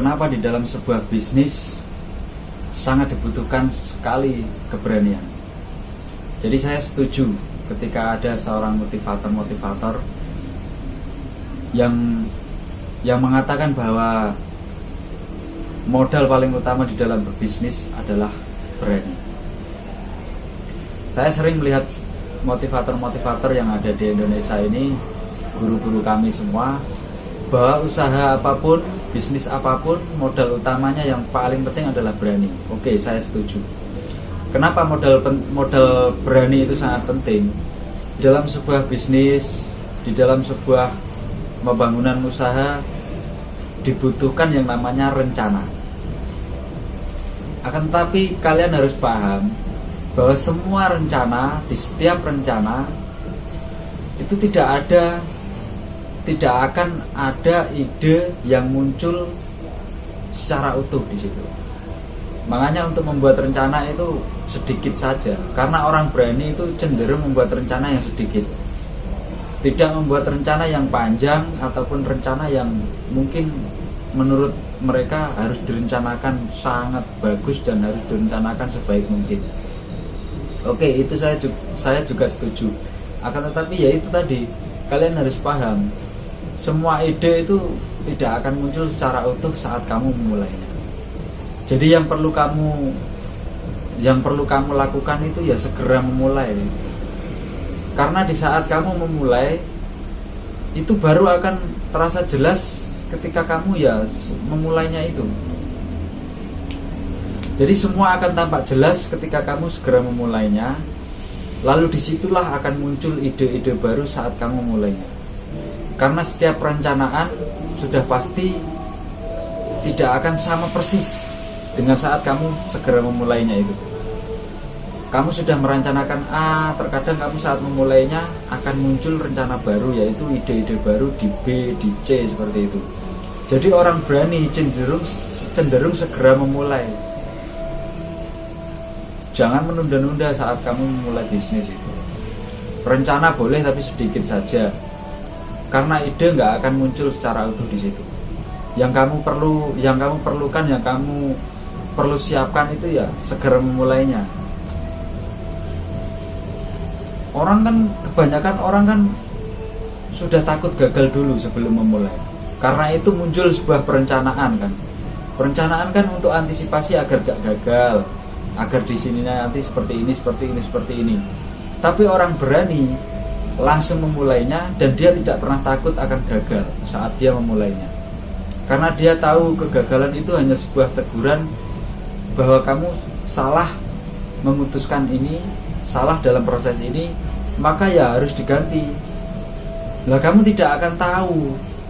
kenapa di dalam sebuah bisnis sangat dibutuhkan sekali keberanian. Jadi saya setuju ketika ada seorang motivator yang mengatakan bahwa modal paling utama di dalam berbisnis adalah berani. Saya sering melihat motivator yang ada di Indonesia ini, guru-guru kami semua, bahwa usaha apapun, bisnis apapun, modal utamanya yang paling penting adalah berani. Oke, saya setuju. Kenapa modal berani itu sangat penting? Dalam sebuah bisnis, di dalam sebuah pembangunan usaha, dibutuhkan yang namanya rencana. Akan tetapi kalian harus paham bahwa semua rencana, di setiap rencana itu tidak akan ada ide yang muncul secara utuh di situ. Makanya untuk membuat rencana itu sedikit saja, karena orang berani itu cenderung membuat rencana yang sedikit, tidak membuat rencana yang panjang ataupun rencana yang mungkin menurut mereka harus direncanakan sangat bagus dan harus direncanakan sebaik mungkin. Oke, itu saya juga setuju. Akan tetapi ya itu tadi, kalian harus paham, semua ide itu tidak akan muncul secara utuh saat kamu memulainya. Jadi yang perlu kamu lakukan itu ya segera memulai. Karena di saat kamu memulai, itu baru akan terasa jelas ketika kamu ya memulainya itu. Jadi semua akan tampak jelas ketika kamu segera memulainya. Lalu disitulah akan muncul ide-ide baru saat kamu memulainya. Karena setiap perencanaan sudah pasti tidak akan sama persis dengan saat kamu segera memulainya itu. Kamu sudah merencanakan A, terkadang kamu saat memulainya akan muncul rencana baru, yaitu ide-ide baru di B, di C, seperti itu. Jadi orang berani cenderung segera memulai. Jangan menunda-nunda saat kamu memulai bisnis itu. Rencana boleh tapi sedikit saja, karena ide nggak akan muncul secara utuh di situ. Yang kamu perlukan, yang kamu perlu siapkan itu ya segera memulainya. Kebanyakan orang kan sudah takut gagal dulu sebelum memulai. Karena itu muncul sebuah perencanaan kan. Perencanaan kan untuk antisipasi agar gak gagal, agar di sininya nanti seperti ini. Tapi orang berani langsung memulainya dan dia tidak pernah takut akan gagal saat dia memulainya. Karena dia tahu kegagalan itu hanya sebuah teguran bahwa kamu salah memutuskan ini, salah dalam proses ini, maka ya harus diganti. Lah kamu tidak akan tahu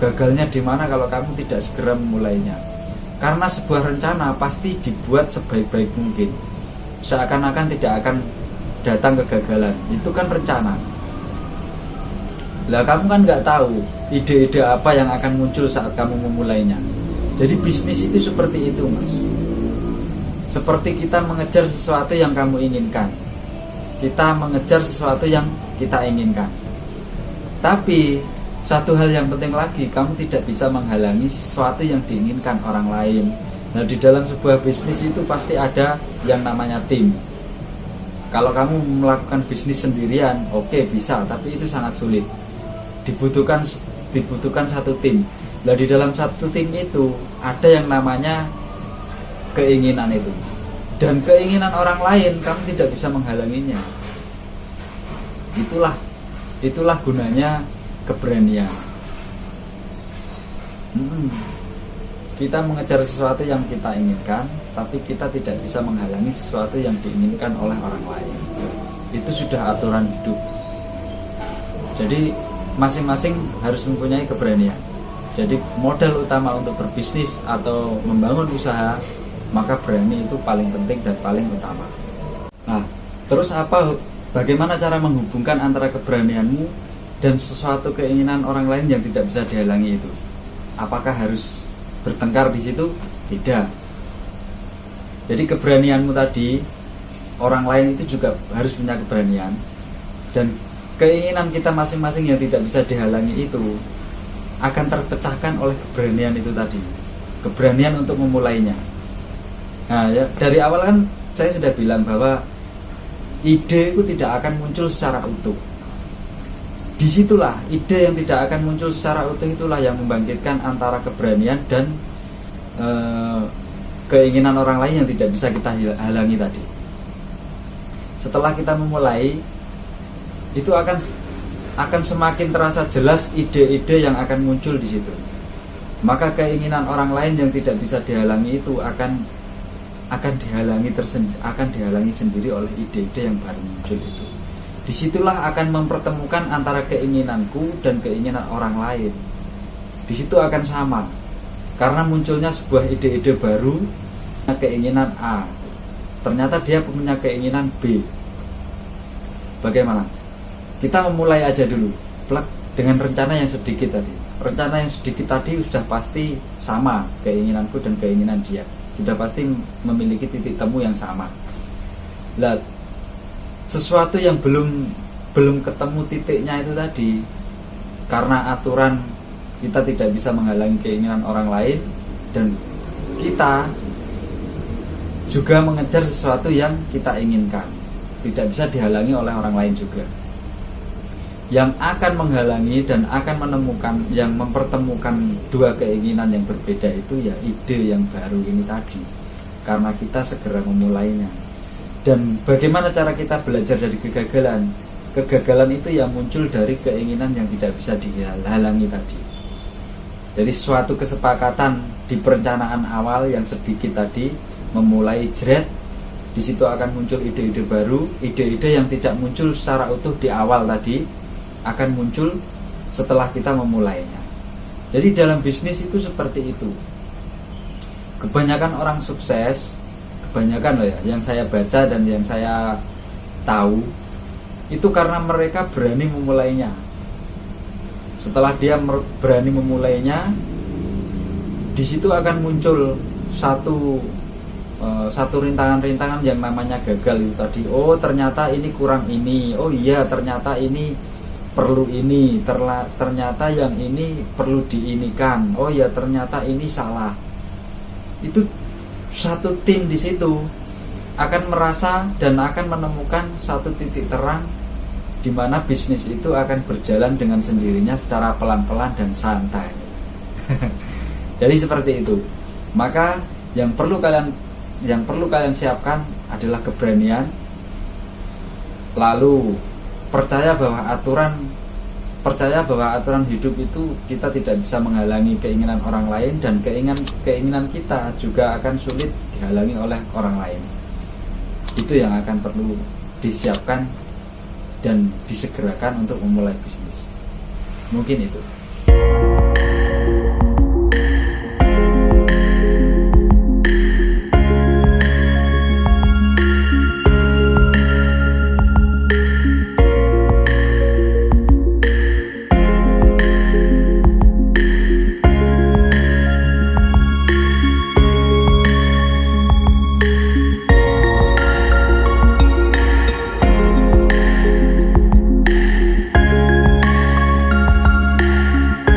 gagalnya di mana kalau kamu tidak segera memulainya. Karena sebuah rencana pasti dibuat sebaik-baik mungkin. Seakan-akan tidak akan datang kegagalan. Itu kan rencana. Lah kamu kan nggak tahu ide-ide apa yang akan muncul saat kamu memulainya. Jadi bisnis itu seperti itu, Mas. Seperti kita mengejar sesuatu yang kamu inginkan. Kita mengejar sesuatu yang kita inginkan. Tapi satu hal yang penting lagi, kamu tidak bisa menghalangi sesuatu yang diinginkan orang lain. Nah, di dalam sebuah bisnis itu pasti ada yang namanya tim. Kalau kamu melakukan bisnis sendirian, oke, bisa, tapi itu sangat sulit. Dibutuhkan satu tim. Nah, di dalam satu tim itu ada yang namanya keinginan itu. Dan keinginan orang lain kamu tidak bisa menghalanginya. Itulah gunanya keberanian. Kita mengejar sesuatu yang kita inginkan, tapi kita tidak bisa menghalangi sesuatu yang diinginkan oleh orang lain. Itu sudah aturan hidup. Jadi masing-masing harus mempunyai keberanian. Jadi modal utama untuk berbisnis atau membangun usaha, maka berani itu paling penting dan paling utama. Nah, terus bagaimana cara menghubungkan antara keberanianmu dan sesuatu keinginan orang lain yang tidak bisa dihalangi itu? Apakah harus bertengkar di situ? Tidak. Jadi keberanianmu tadi, orang lain itu juga harus punya keberanian. Dan keinginan kita masing-masing yang tidak bisa dihalangi itu akan terpecahkan oleh keberanian itu tadi. keberanian untuk memulainya. Nah ya, dari awal kan saya sudah bilang bahwa ide itu tidak akan muncul secara utuh. Disitulah ide yang tidak akan muncul secara utuh, itulah yang membangkitkan antara keberanian dan keinginan orang lain yang tidak bisa kita halangi tadi. Setelah kita memulai, itu akan semakin terasa jelas ide-ide yang akan muncul di situ. Maka keinginan orang lain yang tidak bisa dihalangi itu akan dihalangi sendiri oleh ide-ide yang baru muncul itu. Disitulah akan mempertemukan antara keinginanku dan keinginan orang lain. Di situ akan sama, karena munculnya sebuah ide-ide baru, keinginan A, ternyata dia punya keinginan B. Bagaimana? Kita memulai aja dulu, plek, dengan rencana yang sedikit tadi. Rencana yang sedikit tadi sudah pasti sama keinginanku dan keinginan dia. Sudah pasti memiliki titik temu yang sama. Lah, sesuatu yang belum ketemu titiknya itu tadi, karena aturan kita tidak bisa menghalangi keinginan orang lain, dan kita juga mengejar sesuatu yang kita inginkan, tidak bisa dihalangi oleh orang lain juga. Yang akan menghalangi dan akan menemukan, yang mempertemukan dua keinginan yang berbeda itu ya ide yang baru ini tadi, karena kita segera memulainya. Dan bagaimana cara kita belajar dari kegagalan? Kegagalan itu yang muncul dari keinginan yang tidak bisa dihalangi tadi. Jadi suatu kesepakatan di perencanaan awal yang sedikit tadi, memulai jret, di situ akan muncul ide-ide baru, ide-ide yang tidak muncul secara utuh di awal tadi akan muncul setelah kita memulainya. Jadi dalam bisnis itu seperti itu. Kebanyakan orang sukses, kebanyakan loh ya, yang saya baca dan yang saya tahu, itu karena mereka berani memulainya. Setelah dia berani memulainya, di situ akan muncul satu rintangan-rintangan yang namanya gagal itu tadi. Oh ternyata ini kurang ini, oh iya ternyata ini perlu ini, ternyata yang ini perlu diinikan, oh ya ternyata ini salah. Itu satu tim di situ akan merasa dan akan menemukan satu titik terang di mana bisnis itu akan berjalan dengan sendirinya secara pelan-pelan dan santai. Jadi seperti itu. Maka yang perlu kalian siapkan adalah keberanian, lalu percaya bahwa aturan hidup itu kita tidak bisa menghalangi keinginan orang lain, dan keinginan kita juga akan sulit dihalangi oleh orang lain. Itu yang akan perlu disiapkan dan disegerakan untuk memulai bisnis. Mungkin itu.